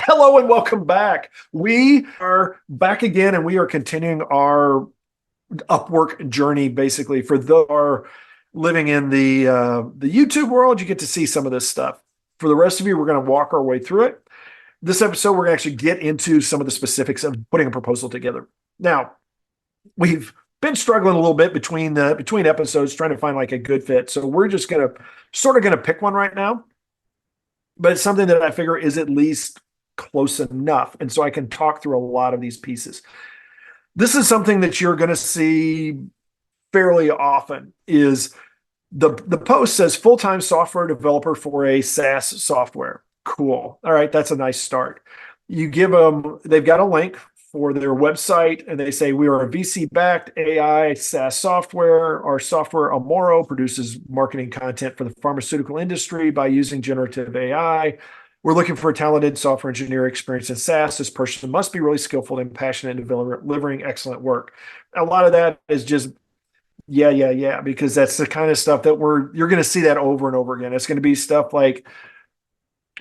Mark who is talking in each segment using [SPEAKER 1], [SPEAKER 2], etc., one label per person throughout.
[SPEAKER 1] Hello and welcome back. We are back again and we are continuing our Upwork journey basically. For those who are living in the YouTube world, you get to see some of this stuff. For the rest of you, we're going to walk our way through it. This episode, we're going to actually get into some of the specifics of putting a proposal together. Now, we've been struggling a little bit between episodes trying to find like a good fit. So we're just going to pick one right now, but it's something that I figure is at least close enough. And so I can talk through a lot of these pieces. This is something that you're going to see fairly often is the post says full-time software developer for a SaaS software. Cool. All right. That's a nice start. You give them, they've got a link for their website and they say, we are a VC backed AI SaaS software. Our software Amoro produces marketing content for the pharmaceutical industry by using generative AI. We're looking for a talented software engineer experienced in SaaS. This person must be really skillful and passionate in delivering excellent work. A lot of that is just, yeah, because that's the kind of stuff that you're going to see that over and over again. It's going to be stuff like,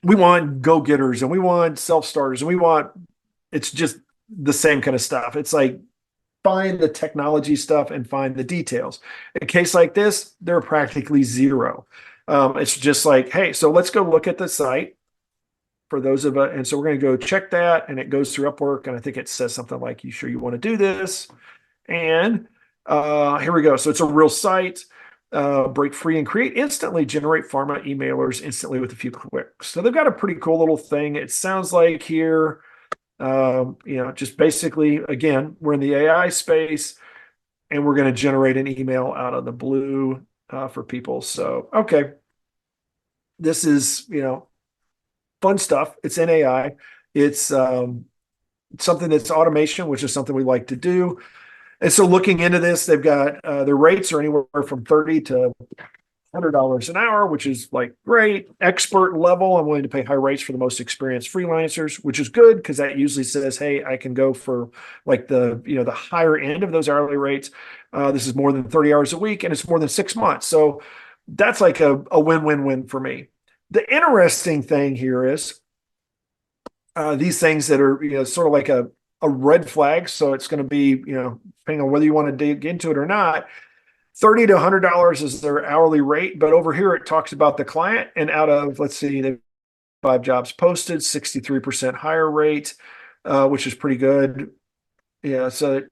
[SPEAKER 1] we want go-getters and we want self-starters and it's just the same kind of stuff. It's like, find the technology stuff and find the details. In a case like this, they're practically zero. It's just like, hey, so let's go look at the site for those of us. And so we're going to go check that and it goes through Upwork. And I think it says something like, you sure you want to do this? And here we go. So it's a real site. Break free and create instantly, generate pharma emailers instantly with a few clicks. So they've got a pretty cool little thing. It sounds like here, just basically, again, we're in the AI space and we're going to generate an email out of the blue for people. So, okay, this is, fun stuff. It's in AI. It's something that's automation, which is something we like to do. And so looking into this, they've got their rates are anywhere from $30 to $100 an hour, which is like great. Expert level, I'm willing to pay high rates for the most experienced freelancers, which is good because that usually says, hey, I can go for like the higher end of those hourly rates. This is more than 30 hours a week and it's more than 6 months. So that's like a win-win-win for me. The interesting thing here is these things that are sort of like a red flag. So it's going to be depending on whether you want to dig into it or not. $30 to $100 is their hourly rate, but over here it talks about the client, and out of, let's see, they've 5 jobs posted, 63% higher rate, which is pretty good. Yeah, so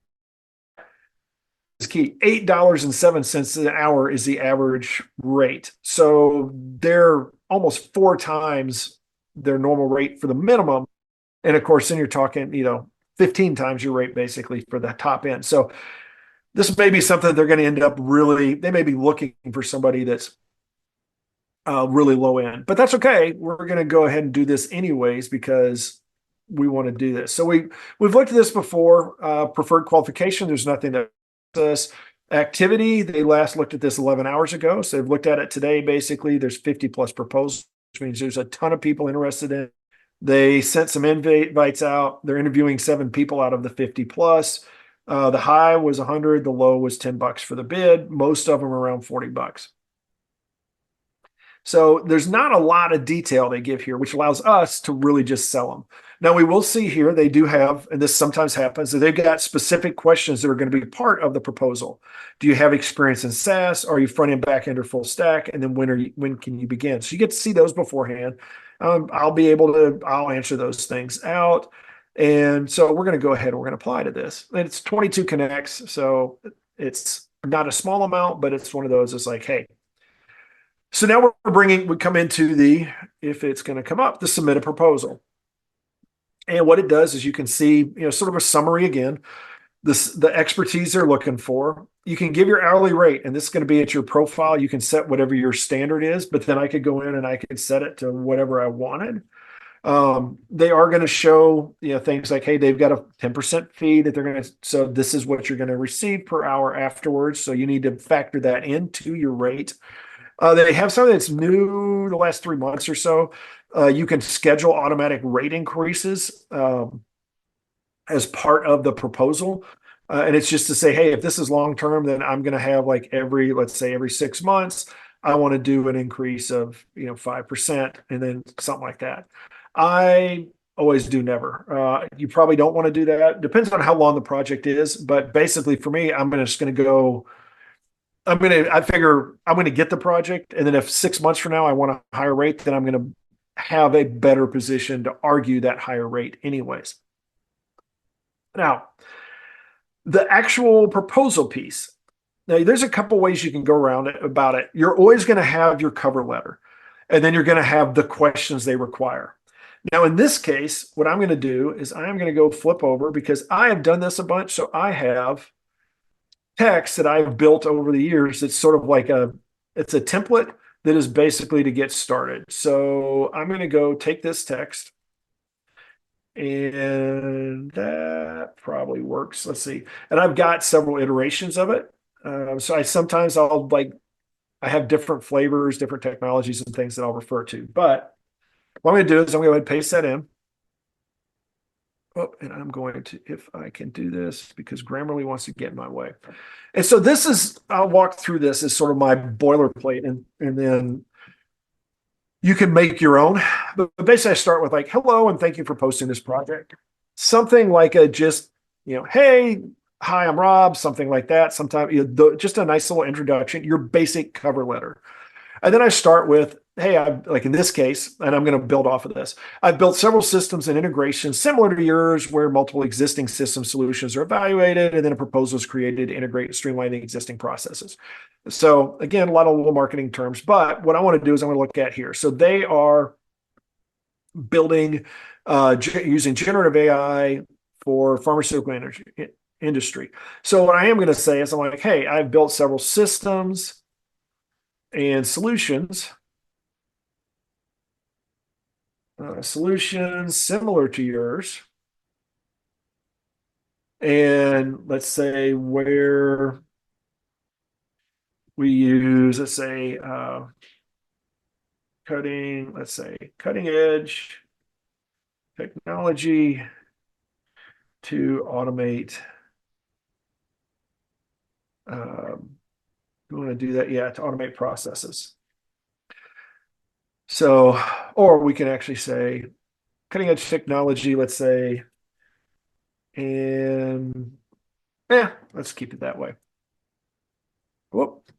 [SPEAKER 1] it's key. $8.07 an hour is the average rate. So they're almost 4 times their normal rate for the minimum. And of course, then you're talking, 15 times your rate basically for the top end. So this may be something they're going to end up they may be looking for somebody that's really low end, but that's okay. We're going to go ahead and do this anyways because we want to do this. So we've looked at this before. Preferred qualification, there's nothing that us. Activity, they last looked at this 11 hours ago. So they've looked at it today. Basically, there's 50 plus proposals, which means there's a ton of people interested in it. They sent some invites out. They're interviewing 7 people out of the 50 plus. The high was 100. The low was $10 for the bid. Most of them around $40. So there's not a lot of detail they give here, which allows us to really just sell them. Now we will see here, they do have, and this sometimes happens, that they've got specific questions that are going to be part of the proposal. Do you have experience in SaaS? Are you front end, back end, or full stack? And then when can you begin? So you get to see those beforehand. I'll answer those things out. And so we're going to go ahead and we're going to apply to this. And it's 22 connects. So it's not a small amount, but it's one of those, it's like, hey. So now we come into if it's going to come up, the submit a proposal. And what it does is you can see, sort of a summary again, the expertise they're looking for. You can give your hourly rate, and this is going to be at your profile. You can set whatever your standard is, but then I could go in and I could set it to whatever I wanted. They are going to show, things like, hey, they've got a 10% fee that they're going to, so this is what you're going to receive per hour afterwards. So you need to factor that into your rate. They have something that's new the last 3 months or so. You can schedule automatic rate increases as part of the proposal. And it's just to say, hey, if this is long-term, then I'm going to have like let's say every 6 months, I want to do an increase of, 5% and then something like that. I always do never. You probably don't want to do that. Depends on how long the project is, but basically for me, just going to go. I figure I'm going to get the project, and then if 6 months from now I want a higher rate, then I'm going to have a better position to argue that higher rate, anyways. Now, the actual proposal piece. Now, there's a couple ways you can go around it about it. You're always going to have your cover letter, and then you're going to have the questions they require. Now, in this case, what I'm going to do is I'm going to go flip over because I have done this a bunch. So I have text that I've built over the years. It's sort of like it's a template that is basically to get started. So I'm going to go take this text, and that probably works. Let's see. And I've got several iterations of it. So I have different flavors, different technologies and things that I'll refer to. But what I'm going to do is I'm going to go ahead and paste that in. Oh, and I'm going to, if I can do this, because Grammarly wants to get in my way. And so I'll walk through this as sort of my boilerplate, and then you can make your own. But basically I start with like, hello, and thank you for posting this project. Something like hey, hi, I'm Rob, something like that. Sometimes just a nice little introduction, your basic cover letter. And then I start with, hey, like in this case, and I'm going to build off of this. I've built several systems and integrations similar to yours where multiple existing system solutions are evaluated, and then a proposal is created to integrate and streamline the existing processes. So again, a lot of little marketing terms, but what I want to do is I'm going to look at here. So they are building using generative AI for pharmaceutical industry. So what I am going to say is I'm like, hey, I've built several systems and solutions similar to yours. And let's say where we use, cutting edge technology to automate. We want to do that, to automate processes. So, or we can actually say cutting edge technology, let's say, and let's keep it that way. Whoop.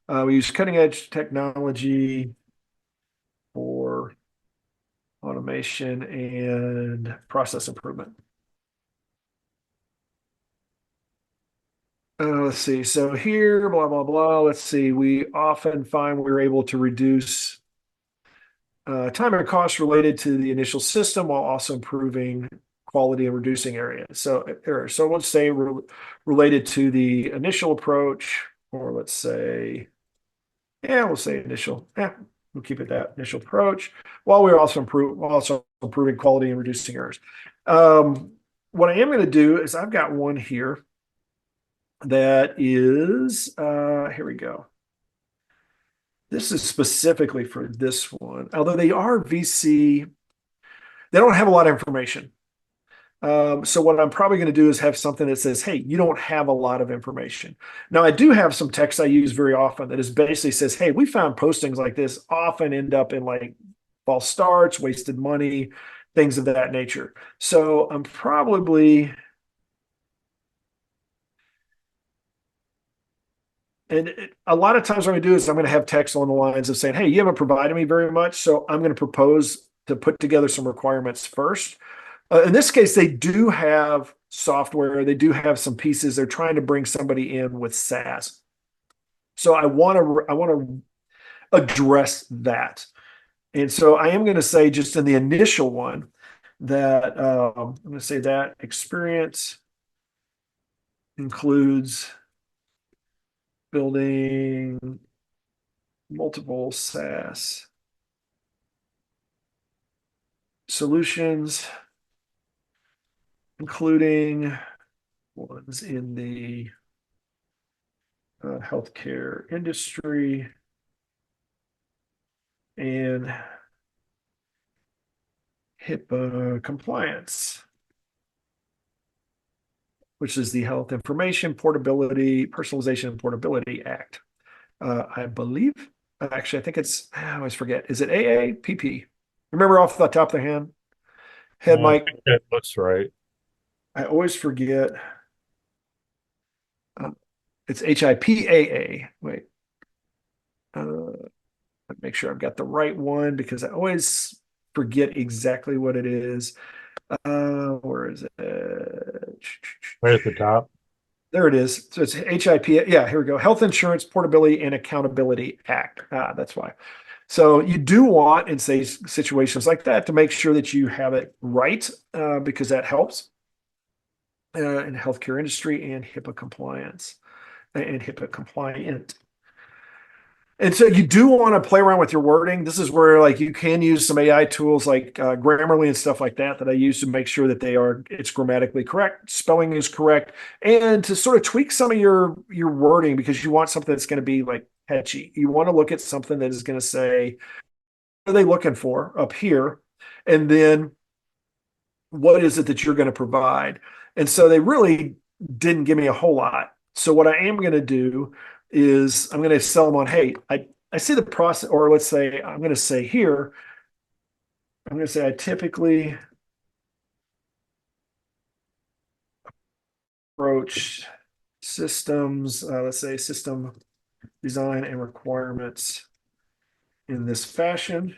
[SPEAKER 1] We use cutting edge technology for automation and process improvement. Let's see. So here, blah, blah, blah. Let's see. We often find we're able to reduce time and cost related to the initial system while also improving quality and reducing errors. So let's say related to the initial approach, or let's say, we'll say initial. We'll keep it that initial approach while we're also improving quality and reducing errors. What I am going to do is I've got one here that is, here we go. This is specifically for this one, although they are VC, they don't have a lot of information. So what I'm probably going to do is have something that says, hey, you don't have a lot of information. Now, I do have some text I use very often that is basically says, hey, we found postings like this often end up in like false starts, wasted money, things of that nature. So I'm probably, a lot of times what I'm going to do is I'm going to have text along the lines of saying, hey, you haven't provided me very much, so I'm going to propose to put together some requirements first. In this case, they do have software. They do have some pieces. They're trying to bring somebody in with SaaS. So I want to address that. And so I am going to say just in the initial one that I'm going to say that experience includes building multiple SaaS solutions, including ones in the healthcare industry and HIPAA compliance, which is the Health Information Portability, Personalization and Portability Act. I believe, actually, I think it's, I always forget. Is it AAPP? Remember off the top of the hand? Head
[SPEAKER 2] I
[SPEAKER 1] mic.
[SPEAKER 2] think that looks right.
[SPEAKER 1] I always forget. Uh, it's HIPAA. Wait, make sure I've got the right one because I always forget exactly what it is. Where is it?
[SPEAKER 2] Right at the top.
[SPEAKER 1] There it is. So it's HIP. Yeah, here we go. Health Insurance Portability and Accountability Act. That's why. So you do want in say situations like that to make sure that you have it right because that helps in the healthcare industry and HIPAA compliance and HIPAA compliant. And so you do want to play around with your wording. This is where like you can use some AI tools like Grammarly and stuff like that I use to make sure that it's grammatically correct, spelling is correct, and to sort of tweak some of your wording because you want something that's going to be like catchy. You want to look at something that is going to say, what are they looking for up here? And then what is it that you're going to provide? And so they really didn't give me a whole lot. So what I am going to do is I'm going to sell them on, hey, I see the process, or let's say I'm going to say here, I'm going to say I typically approach systems, let's say system design and requirements in this fashion.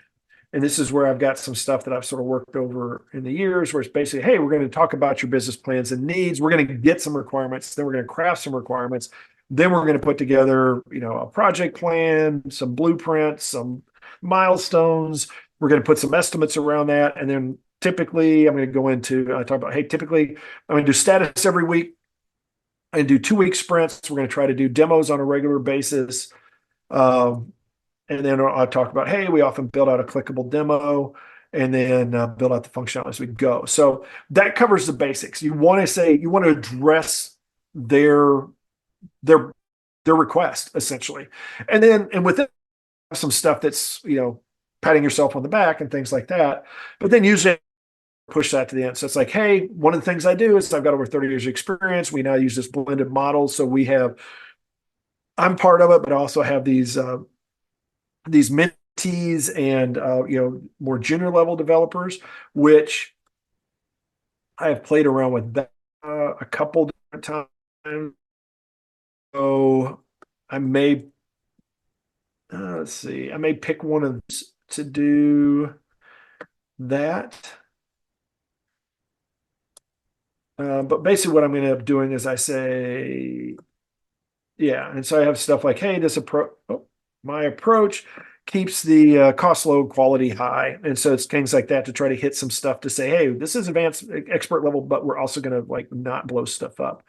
[SPEAKER 1] And this is where I've got some stuff that I've sort of worked over in the years where it's basically, hey, we're going to talk about your business plans and needs. We're going to get some requirements. Then we're going to craft some requirements. Then we're going to put together, a project plan, some blueprints, some milestones. We're going to put some estimates around that. And then typically I'm going to go into, I talk about, hey, typically I'm going to do status every week and do 2 week sprints. We're going to try to do demos on a regular basis. Um, and then I'll talk about, hey, we often build out a clickable demo and then build out the functionality as we go. So that covers the basics. You want to address their their their request essentially, and within some stuff that's patting yourself on the back and things like that. But then usually push that to the end. So it's like, hey, one of the things I do is I've got over 30 years of experience. We now use this blended model, so I'm part of it, but I also have these mentees and more junior level developers, which I have played around with that a couple different times. So I may let's see, I may pick one of those to do that. But basically, what I'm going to end up doing is I say, yeah, and so I have stuff like, hey, my approach keeps the cost low, quality high, and so it's things like that to try to hit some stuff to say, hey, this is advanced expert level, but we're also going to like not blow stuff up.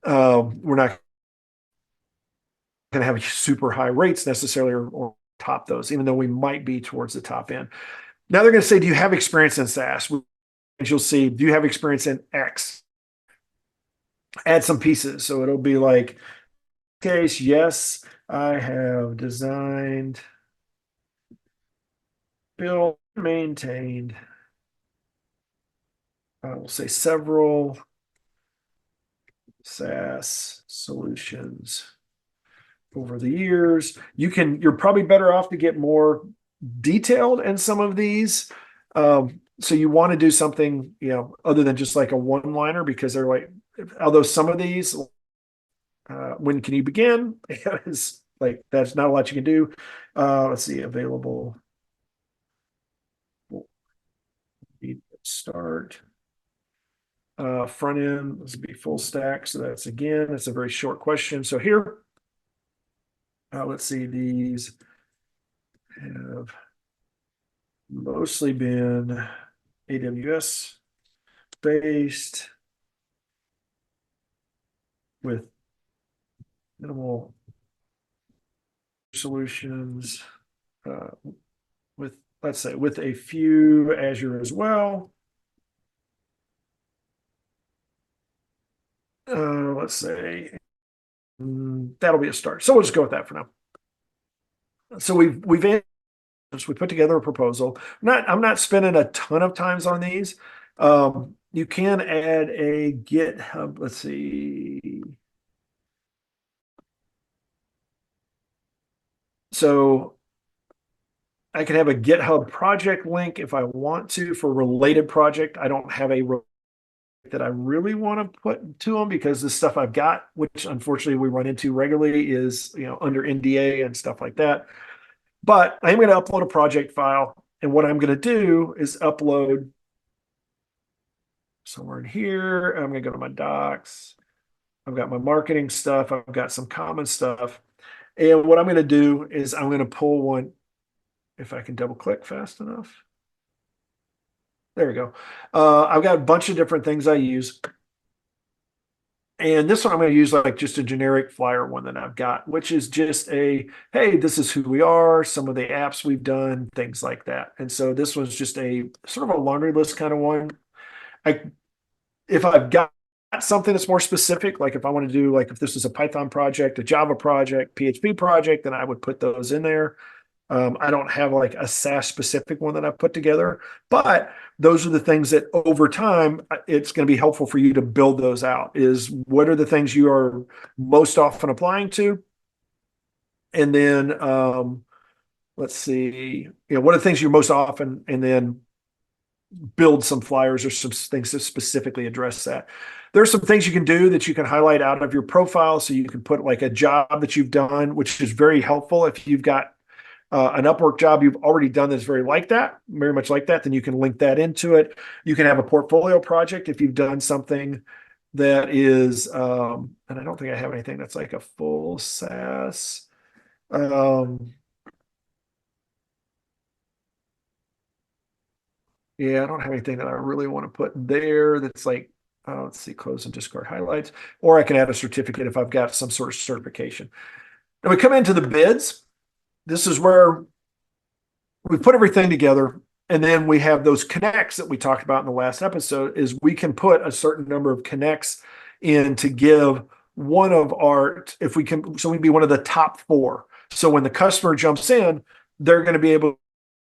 [SPEAKER 1] We're not going to have super high rates necessarily or top those, even though we might be towards the top end. Now they're going to say, do you have experience in SaaS? And you'll see, do you have experience in X? Add some pieces, so it'll be like, case, yes, I have designed, built, maintained, I will say several SaaS solutions over the years. You're probably better off to get more detailed in some of these. So you want to do something, other than just like a one-liner because they're like, although some of these, when can you begin? Is like, that's not a lot you can do. Let's see, available. Start. Front end, this would be full stack. So that's a very short question. So here, let's see, these have mostly been AWS based with minimal solutions, uh, with, let's say, with a few Azure as well. Let's say that'll be a start. So we'll just go with that for now. So we put together a proposal. I'm not spending a ton of times on these. You can add a GitHub. Let's see. So I can have a GitHub project link if I want to for related project. I don't have a that I really want to put to them because the stuff I've got, which unfortunately we run into regularly, is under NDA and stuff like that. But I'm going to upload a project file, and what I'm going to do is upload somewhere in here. I'm going to go to my docs. I've got my marketing stuff. I've got some common stuff. And what I'm going to do is I'm going to pull one, if I can double click fast enough. There we go. I've got a bunch of different things I use. And this one I'm going to use like just a generic flyer one that I've got, which is just hey, this is who we are, some of the apps we've done, things like that. And so this one's just a sort of a laundry list kind of one. If I've got something that's more specific, like if I want to do, like if this is a Python project, a Java project, PHP project, then I would put those in there. I don't have like a SaaS specific one that I've put together, but those are the things that over time, it's going to be helpful for you to build those out. Is what are the things you are most often applying to? And then let's see, what are the things you're most often, and then build some flyers or some things that specifically address that. There's some things you can do that you can highlight out of your profile. So you can put like a job that you've done, which is very helpful. If you've got an Upwork job you've already done that's very much like that, then you can link that into it. You can have a portfolio project if you've done something that is, and I don't think I have anything that's like a full SaaS. Yeah, I don't have anything that I really want to put there that's like, let's see, close and discard highlights, or I can add a certificate if I've got some sort of certification. And we come into the bids. This is where we put everything together, and then we have those connects that we talked about in the last episode. Is we can put a certain number of connects in to give one of our, if we can, so we'd be one of the top 4. So when the customer jumps in, they're going to be able to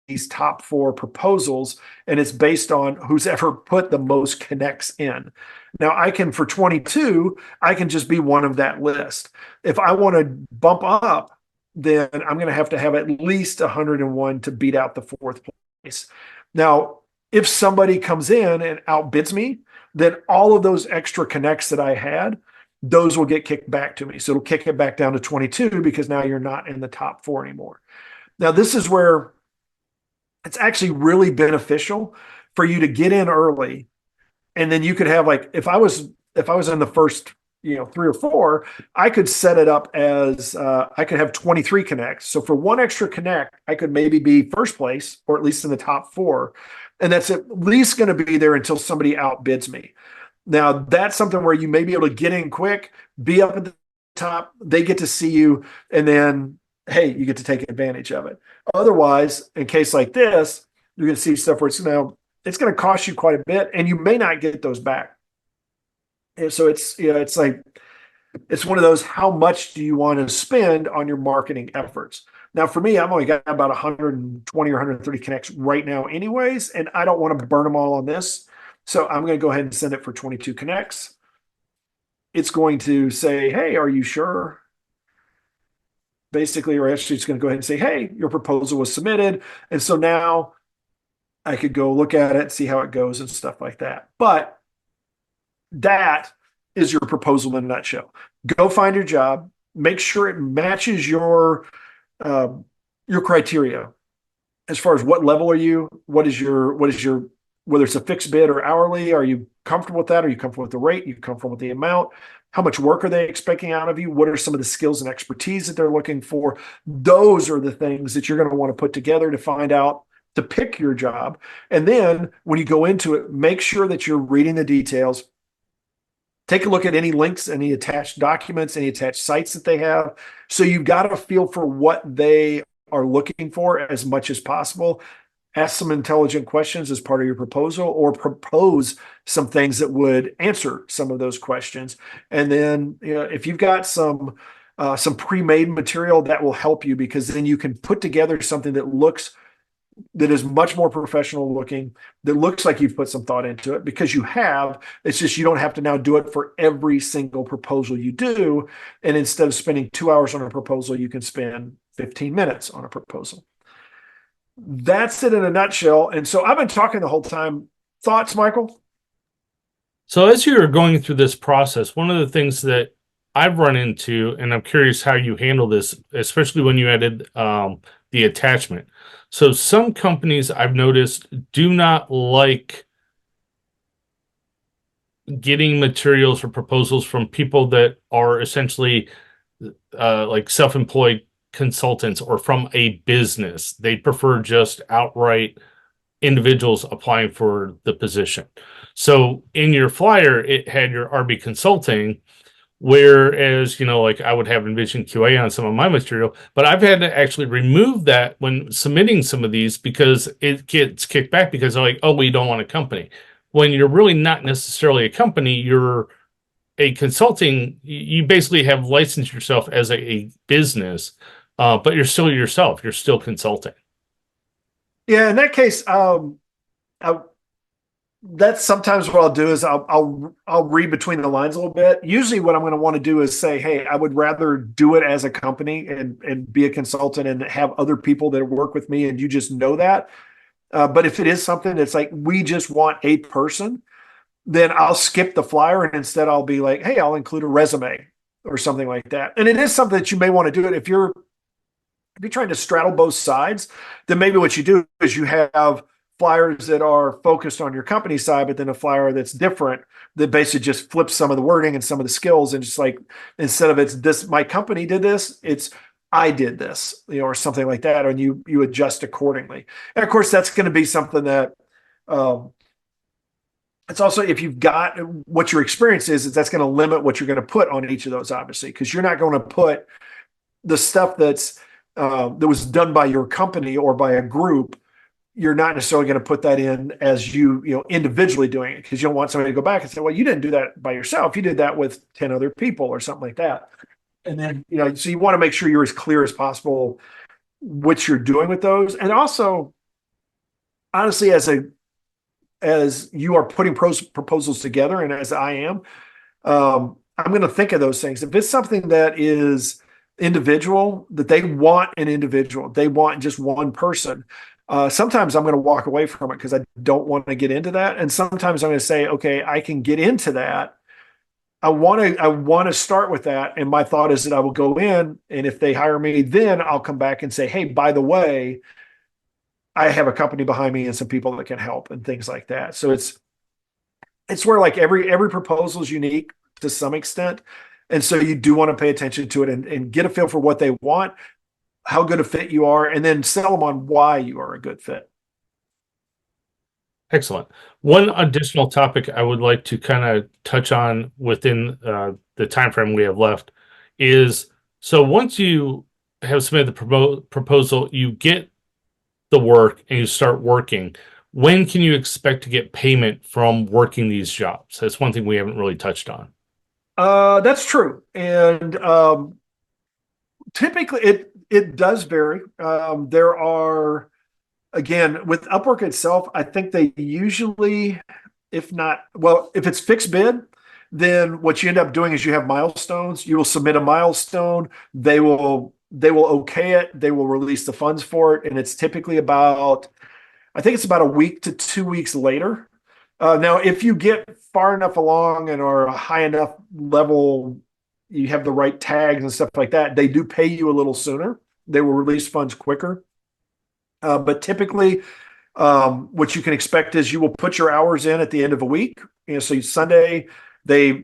[SPEAKER 1] these top 4 proposals, and it's based on who's ever put the most connects in. Now I can, for 22, I can just be one of that list. If I want to bump up, then I'm going to have at least 101 to beat out the 4th place. Now, if somebody comes in and outbids me, then all of those extra connects that I had, those will get kicked back to me. So it'll kick it back down to 22 because now you're not in the top 4 anymore. Now, this is where it's actually really beneficial for you to get in early. And then you could have, like, if I was in the first 3 or 4, I could set it up as I could have 23 connects. So for one extra connect, I could maybe be first place, or at least in the top 4. And that's at least going to be there until somebody outbids me. Now, that's something where you may be able to get in quick, be up at the top, they get to see you, and then, hey, you get to take advantage of it. Otherwise, in case like this, you're going to see stuff where it's going to cost you quite a bit, and you may not get those back. And so it's like, it's one of those, how much do you want to spend on your marketing efforts? Now, for me, I've only got about 120 or 130 connects right now anyways, and I don't want to burn them all on this. So I'm going to go ahead and send it for 22 connects. It's going to say, hey, are you sure? Basically, or actually it's going to go ahead and say, hey, your proposal was submitted. And so now I could go look at it, see how it goes and stuff like that. But that is your proposal in a nutshell. Go find your job, make sure it matches your criteria as far as what level are you, what is your, whether it's a fixed bid or hourly, are you comfortable with that? Are you comfortable with the rate? Are you comfortable with the amount? How much work are they expecting out of you? What are some of the skills and expertise that they're looking for? Those are the things that you're going to want to put together to find out, to pick your job. And then when you go into it, make sure that you're reading the details. Take a look at any links, any attached documents, any attached sites that they have. So you've got a feel for what they are looking for as much as possible. Ask some intelligent questions as part of your proposal, or propose some things that would answer some of those questions. And then, if you've got some pre-made material, that will help you, because then you can put together something that is much more professional looking, that looks like you've put some thought into it, because you have. It's just, you don't have to now do it for every single proposal you do. And instead of spending 2 hours on a proposal, you can spend 15 minutes on a proposal. that's it in a nutshell. And so I've been talking the whole time. Thoughts, Michael?
[SPEAKER 2] So as you're going through this process, one of the things that I've run into, and I'm curious how you handle this, especially when you added the attachment. So some companies I've noticed do not like getting materials or proposals from people that are essentially like self-employed consultants or from a business. They prefer just outright individuals applying for the position. So in your flyer, it had your RB Consulting, whereas, like I would have Envision QA on some of my material, but I've had to actually remove that when submitting some of these because it gets kicked back because they're like, oh, we don't want a company. When you're really not necessarily a company, you're a consulting, you basically have licensed yourself as a business, but you're still yourself, you're still consulting.
[SPEAKER 1] Yeah, in that case, I, that's sometimes what I'll do is I'll read between the lines a little bit. Usually, what I'm going to want to do is say, "Hey, I would rather do it as a company and be a consultant and have other people that work with me, and you just know that." But if it is something that's like we just want a person, then I'll skip the flyer and instead I'll be like, "Hey, I'll include a resume or something like that." And it is something that you may want to do it if you're trying to straddle both sides, then maybe what you do is you have flyers that are focused on your company side, but then a flyer that's different that basically just flips some of the wording and some of the skills and just like instead of it's this my company did this, it's I did this, or something like that, and you adjust accordingly. And of course, that's going to be something that um, it's also if you've got what your experience is that's going to limit what you're going to put on each of those, obviously, because you're not going to put the stuff that was done by your company or by a group. You're not necessarily going to put that in as individually doing it because you don't want somebody to go back and say, well, you didn't do that by yourself. You did that with 10 other people or something like that. And then, so you want to make sure you're as clear as possible what you're doing with those. And also, honestly, as you are putting proposals together and as I am, I'm going to think of those things. If it's something that is individual, that they want an individual, they want just one person. Sometimes I'm going to walk away from it because I don't want to get into that. And sometimes I'm going to say, okay, I can get into that. I want to start with that. And my thought is that I will go in, and if they hire me, then I'll come back and say, hey, by the way, I have a company behind me and some people that can help and things like that. So it's where like every proposal is unique to some extent. And so you do want to pay attention to it and get a feel for what they want, how good a fit you are, and then sell them on why you are a good fit.
[SPEAKER 2] Excellent. One additional topic I would like to kind of touch on within the time frame we have left is so once you have submitted the proposal, you get the work and you start working. When can you expect to get payment from working these jobs? That's one thing we haven't really touched on.
[SPEAKER 1] That's true, and typically it does vary. There are again with Upwork itself, I think they usually, if not, well, if it's fixed bid, then what you end up doing is you have milestones. You will submit a milestone. They will okay it. They will release the funds for it, and it's typically about I think it's about a week to 2 weeks later. Now, if you get far enough along and are a high enough level, you have the right tags and stuff like that, they do pay you a little sooner. They will release funds quicker. But typically, what you can expect is you will put your hours in at the end of a week. So Sunday, they,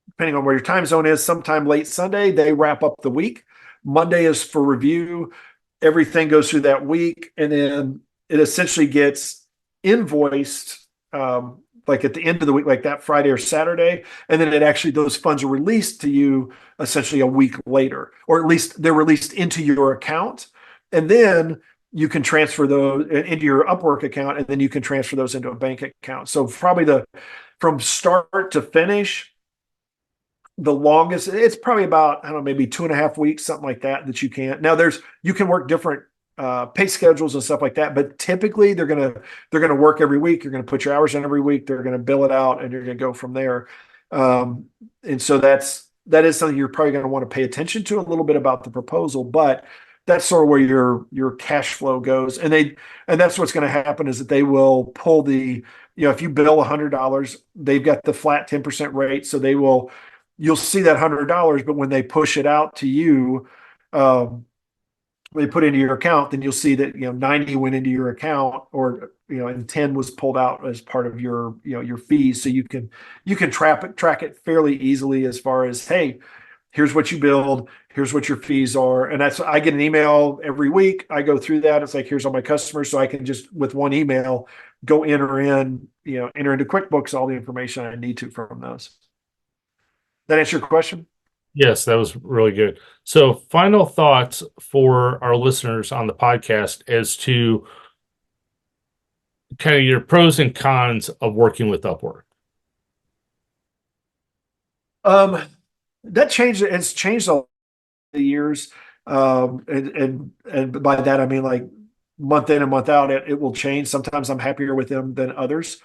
[SPEAKER 1] depending on where your time zone is, sometime late Sunday, they wrap up the week. Monday is for review. Everything goes through that week, and then it essentially gets invoiced like at the end of the week, like that Friday or Saturday, and then those funds are released to you essentially a week later, or at least they're released into your account, and then you can transfer those into your Upwork account, and then you can transfer those into a bank account. So probably from start to finish, the longest it's probably about I don't know maybe 2.5 weeks, something like that you can. Now you can work different pay schedules and stuff like that. But typically they're gonna work every week. You're gonna put your hours in every week. They're gonna bill it out, and you're gonna go from there. And so that is something you're probably gonna want to pay attention to a little bit about the proposal. But that's sort of where your cash flow goes. And that's what's going to happen is that they will pull if you bill $100, they've got the flat 10% rate. So you'll see that $100, but when they push it out to you, um, they put into your account, then you'll see that 90 went into your account, or and 10 was pulled out as part of your fees. So you can track it fairly easily as far as, hey, here's what you build, here's what your fees are. And I get an email every week. I go through that. It's like, here's all my customers. So I can just with one email go enter into QuickBooks all the information I need to from those. That answer your question?
[SPEAKER 2] Yes, that was really good. So, final thoughts for our listeners on the podcast as to kind of your pros and cons of working with Upwork.
[SPEAKER 1] That changed. It's changed all the years. And by that I mean, like, month in and month out, it will change. Sometimes I'm happier with them than others.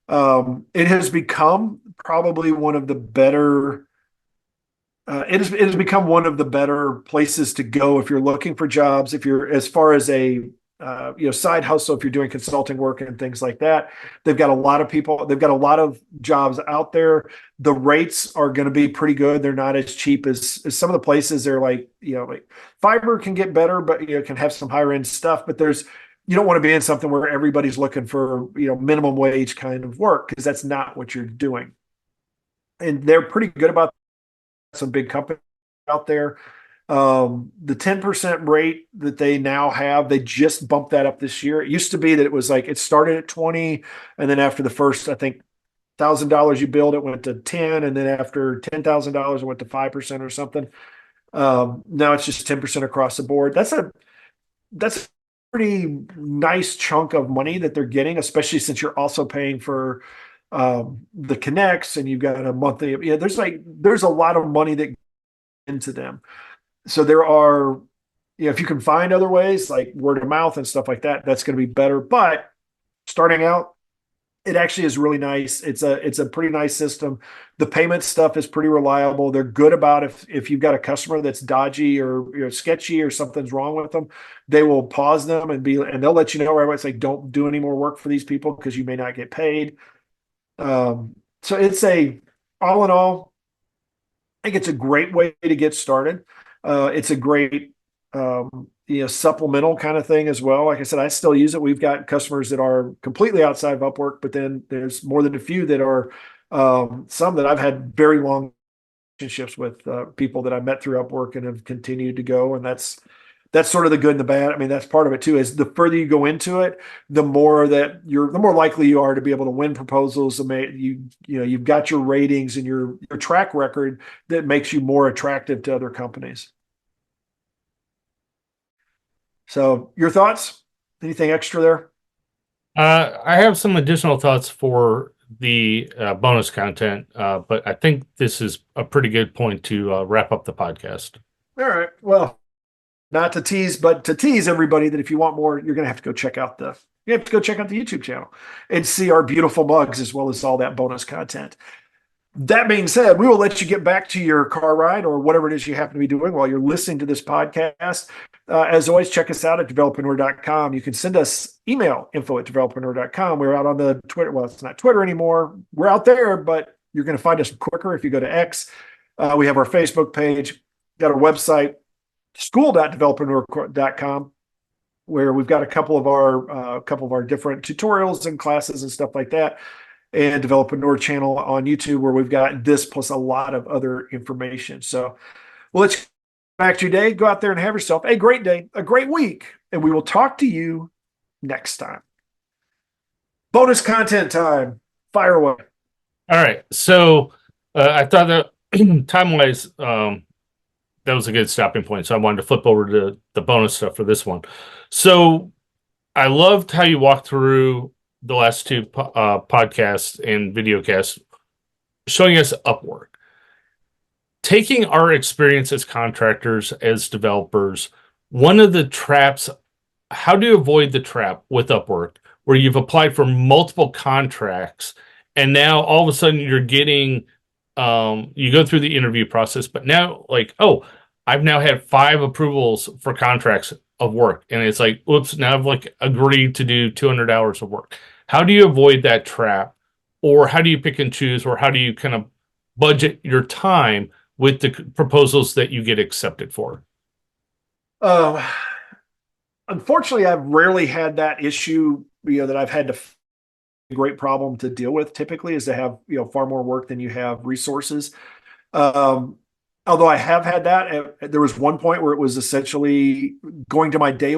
[SPEAKER 1] It has become probably one of the better. It has become one of the better places to go if you're looking for jobs. If you're, as far as a side hustle, if you're doing consulting work and things like that, they've got a lot of people. They've got a lot of jobs out there. The rates are going to be pretty good. They're not as cheap as some of the places. They're like Fiverr can get better, but can have some higher end stuff. But you don't want to be in something where everybody's looking for minimum wage kind of work, because that's not what you're doing. And they're pretty good about some big companies out there. The 10% rate that they now have, they just bumped that up this year. It used to be that it was like, it started at 20, and then after the first, I think, $1,000 you build, it went to 10, and then after $10,000 it went to 5% or something. Now it's just 10% across the board. That's a pretty nice chunk of money that they're getting, especially since you're also paying for the connects, and you've got a monthly. There's a lot of money that into them. So there are, if you can find other ways like word of mouth and stuff like that, that's going to be better. But starting out, it actually is really nice. It's a pretty nice system. The payment stuff is pretty reliable. They're good about if you've got a customer that's dodgy or sketchy or something's wrong with them, they will pause them and they'll let you know right away. It's like, don't do any more work for these people because you may not get paid. So all in all, I think it's a great way to get started. It's a great, supplemental kind of thing as well. Like I said, I still use it. We've got customers that are completely outside of Upwork, but then there's more than a few that are, some that I've had very long relationships with, people that I met through Upwork and have continued to go. And that's sort of the good and the bad. I mean, that's part of it too, is the further you go into it, the more likely you are to be able to win proposals. You've got your ratings and your track record that makes you more attractive to other companies. So your thoughts? Anything extra there?
[SPEAKER 2] I have some additional thoughts for the bonus content, but I think this is a pretty good point to wrap up the podcast.
[SPEAKER 1] All right. Well, not to tease, but to tease everybody that if you want more, you're going to have to go check out the YouTube channel and see our beautiful mugs as well as all that bonus content. That being said, we will let you get back to your car ride or whatever it is you happen to be doing while you're listening to this podcast. As always, check us out at developerpreneur.com. You can send us email, info@developerpreneur.com. We're out on the Twitter. Well, it's not Twitter anymore. We're out there, but you're going to find us quicker if you go to X. We have our Facebook page, got our website, school.developerpreneur.com, where we've got a couple of our different tutorials and classes and stuff like that, and Developerpreneur channel on YouTube, where we've got this plus a lot of other information. So well, let's back to your day. Go out there and have yourself a great day, a great week, and we will talk to you next time. Bonus content time. Fire away.
[SPEAKER 2] All right. So I thought that time-wise, that was a good stopping point. So I wanted to flip over to the bonus stuff for this one. So I loved how you walked through the last two podcasts and videocasts showing us Upwork. Taking our experience as contractors, as developers, one of the traps, how do you avoid the trap with Upwork where you've applied for multiple contracts and now all of a sudden you're getting, you go through the interview process, but now like, oh, I've now had 5 approvals for contracts of work, and it's like, oops, now I've like agreed to do 200 hours of work. How do you avoid that trap, or how do you pick and choose, or how do you kind of budget your time with the proposals that you get accepted for?
[SPEAKER 1] Um, Unfortunately, I've rarely had that issue, that I've had to great problem to deal with typically is to have, far more work than you have resources. Um, Although I have had that, there was one point where it was essentially going to my day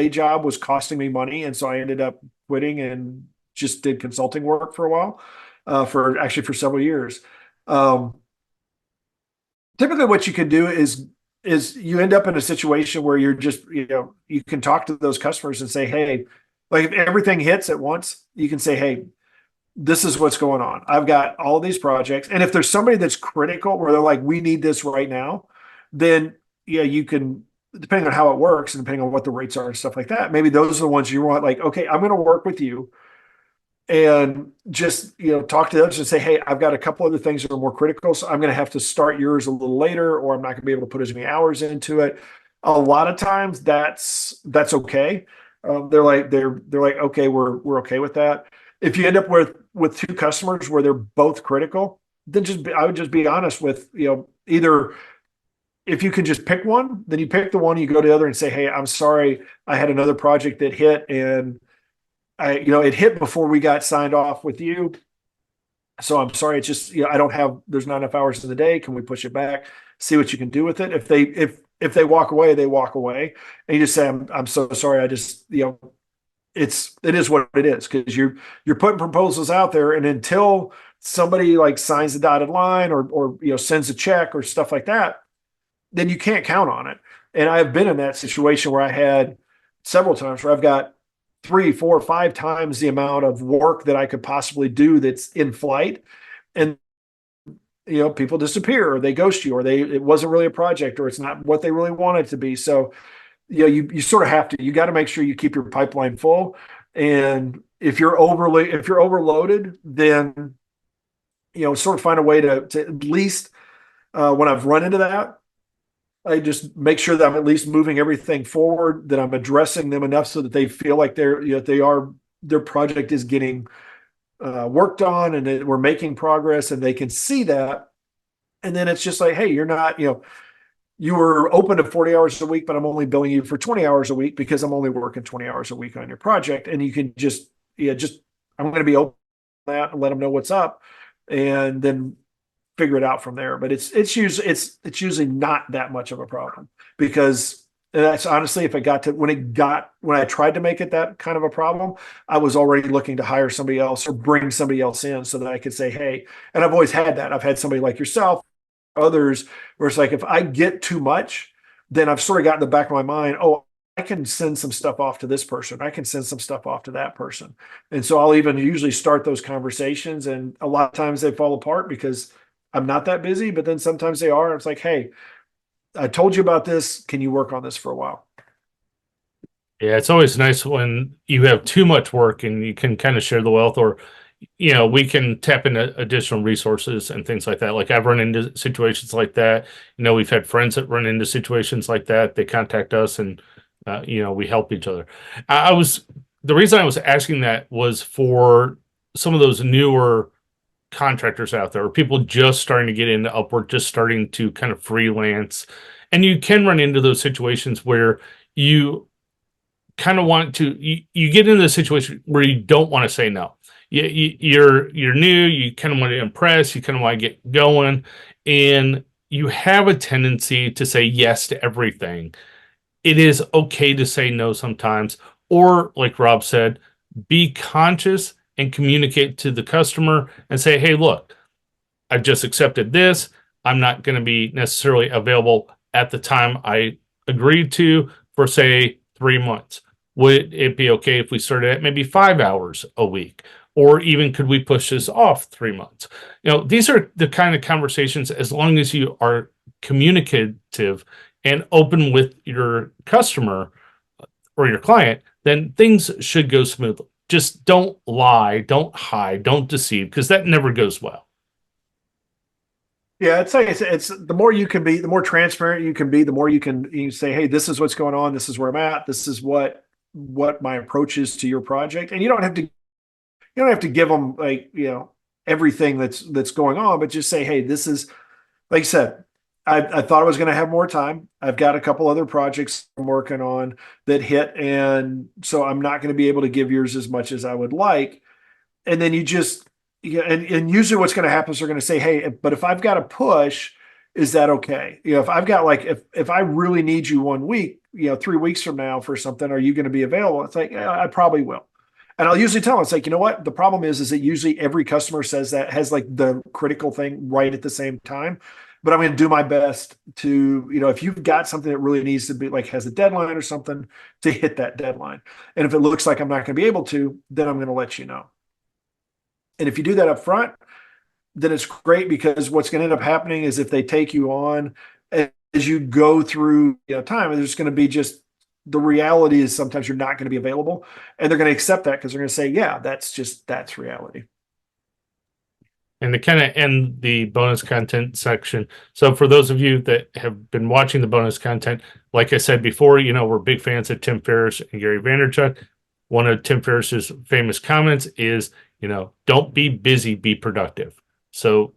[SPEAKER 1] job was costing me money. And so I ended up quitting and just did consulting work for a while, for several years. Um, Typically what you can do is you end up in a situation where you're just, you can talk to those customers and say, hey, like if everything hits at once, you can say, hey, this is what's going on. I've got all these projects. And if there's somebody that's critical where they're like, we need this right now, then yeah, you can, depending on how it works and depending on what the rates are and stuff like that, maybe those are the ones you want, like, okay, I'm going to work with you and just, talk to others and say, hey, I've got a couple other things that are more critical. So I'm going to have to start yours a little later, or I'm not going to be able to put as many hours into it. A lot of times that's okay. They're like, okay, we're okay with that. If you end up with two customers where they're both critical, then I would just be honest with, either if you can just pick one, then you pick the one, you go to the other and say, hey, I'm sorry, I had another project that hit and it hit before we got signed off with you. So I'm sorry, it's just, there's not enough hours in the day. Can we push it back? See what you can do with it. If they walk away, they walk away. And you just say, I'm so sorry. I just, it is what it is, because you're putting proposals out there, and until somebody like signs the dotted line or sends a check or stuff like that, then you can't count on it. And I've been in that situation where I had several times where I've got 3, 4, 5 times the amount of work that I could possibly do that's in flight, and people disappear or they ghost you, or it wasn't really a project, or it's not what they really want it to be. So you sort of have to, you got to make sure you keep your pipeline full. And if you're overloaded, then sort of find a way to at least, when I've run into that, I just make sure that I'm at least moving everything forward, that I'm addressing them enough so that they feel like their project is getting worked on, and that we're making progress, and they can see that. And then it's just like, hey, you're not, you were open to 40 hours a week, but I'm only billing you for 20 hours a week because I'm only working 20 hours a week on your project. And you can just, I'm going to be open to that and let them know what's up, and then figure it out from there. But it's usually not that much of a problem, because that's honestly, if it got to when I tried to make it that kind of a problem, I was already looking to hire somebody else or bring somebody else in so that I could say, hey, and I've always had that. I've had somebody like yourself, others, where it's like, if I get too much, then I've sort of got in the back of my mind, oh, I can send some stuff off to this person. I can send some stuff off to that person. And so I'll even usually start those conversations. And a lot of times they fall apart because I'm not that busy, but then sometimes they are. It's like, hey, I told you about this. Can you work on this for a while?
[SPEAKER 2] Yeah, it's always nice when you have too much work and you can kind of share the wealth, or we can tap into additional resources and things like that. Like I've run into situations like that. We've had friends that run into situations like that. They contact us, and we help each other. The reason I was asking that was for some of those newer contractors out there, or people just starting to get into Upwork, just starting to kind of freelance. And you can run into those situations where you kind of want to, you get into a situation where you don't want to say no. You're new, you kind of want to impress, you kind of want to get going, and you have a tendency to say yes to everything. It is okay to say no sometimes, or like Rob said, be conscious and communicate to the customer and say, hey, look, I've just accepted this. I'm not going to be necessarily available at the time I agreed to for, say, 3 months. Would it be okay if we started at maybe 5 hours a week? Or even could we push this off 3 months? These are the kind of conversations, as long as you are communicative and open with your customer or your client, then things should go smoothly. Just don't lie, don't hide, don't deceive, because that never goes well.
[SPEAKER 1] Yeah, I'd say it's the more you can be, the more transparent you can be, the more you say, hey, this is what's going on, this is where I'm at, this is what my approach is to your project. And you don't have to give them like, everything that's going on, but just say, hey, this is, like I said, I thought I was going to have more time. I've got a couple other projects I'm working on that hit, and so I'm not going to be able to give yours as much as I would like. And then you just, yeah, and usually what's going to happen is they're going to say, hey, but if I've got to push, is that okay? If I've got like, if I really need you 1 week, 3 weeks from now for something, are you going to be available? It's like, yeah, I probably will. And I'll usually tell them, it's like, you know what? The problem is that usually every customer says that, has like the critical thing right at the same time. But I'm going to do my best to, if you've got something that really needs to be like, has a deadline or something, to hit that deadline. And if it looks like I'm not going to be able to, then I'm going to let you know. And if you do that up front, then it's great, because what's going to end up happening is if they take you on as you go through time, there's going to be just, the reality is sometimes you're not going to be available, and they're going to accept that because they're going to say, yeah, that's reality.
[SPEAKER 2] And to kind of end the bonus content section. So for those of you that have been watching the bonus content, like I said before, we're big fans of Tim Ferriss and Gary Vaynerchuk. One of Tim Ferriss's famous comments is, don't be busy, be productive. So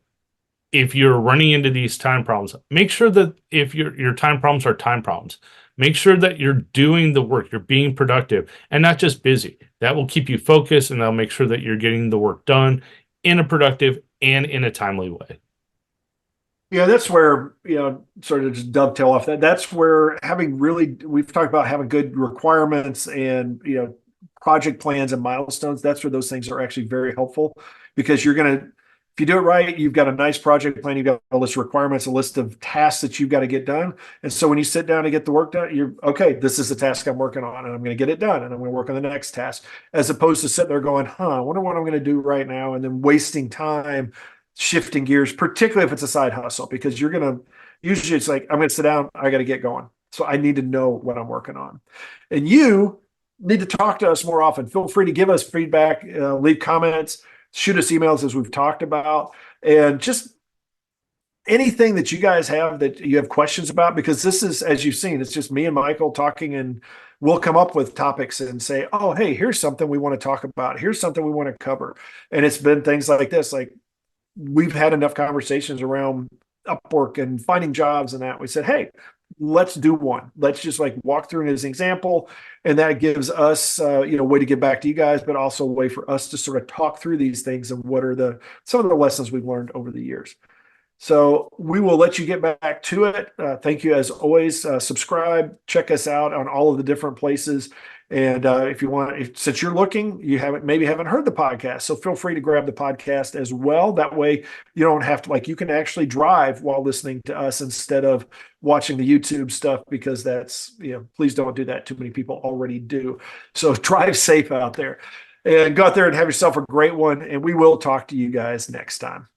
[SPEAKER 2] if you're running into these time problems, make sure that if your time problems are time problems, make sure that you're doing the work, you're being productive and not just busy. That will keep you focused, and that'll make sure that you're getting the work done in a productive and in a timely way.
[SPEAKER 1] Yeah, that's where, sort of just dovetail off that. That's where we've talked about having good requirements and, project plans and milestones. That's where those things are actually very helpful, because if you do it right, you've got a nice project plan, you've got a list of requirements, a list of tasks that you've got to get done. And so when you sit down to get the work done, you're okay, this is the task I'm working on, and I'm going to get it done, and I'm going to work on the next task, as opposed to sitting there going, I wonder what I'm going to do right now, and then wasting time shifting gears, particularly if it's a side hustle, because usually it's like, I'm going to sit down, I got to get going. So I need to know what I'm working on. And you need to talk to us more often. Feel free to give us feedback, leave comments, shoot us emails, as we've talked about, and just anything that you guys have that you have questions about, because this is, as you've seen, it's just me and Michael talking, and we'll come up with topics and say, oh, hey, here's something we want to talk about. Here's something we want to cover. And it's been things like this, like we've had enough conversations around Upwork and finding jobs and that. We said, hey, let's do one. Let's just like walk through it as an example. And that gives us, a way to get back to you guys, but also a way for us to sort of talk through these things and what are some of the lessons we've learned over the years. So we will let you get back to it. Thank you as always. Subscribe, check us out on all of the different places. And if you want, since you're looking, you haven't heard the podcast, so feel free to grab the podcast as well. That way you don't have to, you can actually drive while listening to us instead of watching the YouTube stuff, because that's, please don't do that. Too many people already do. So drive safe out there, and go out there and have yourself a great one. And we will talk to you guys next time.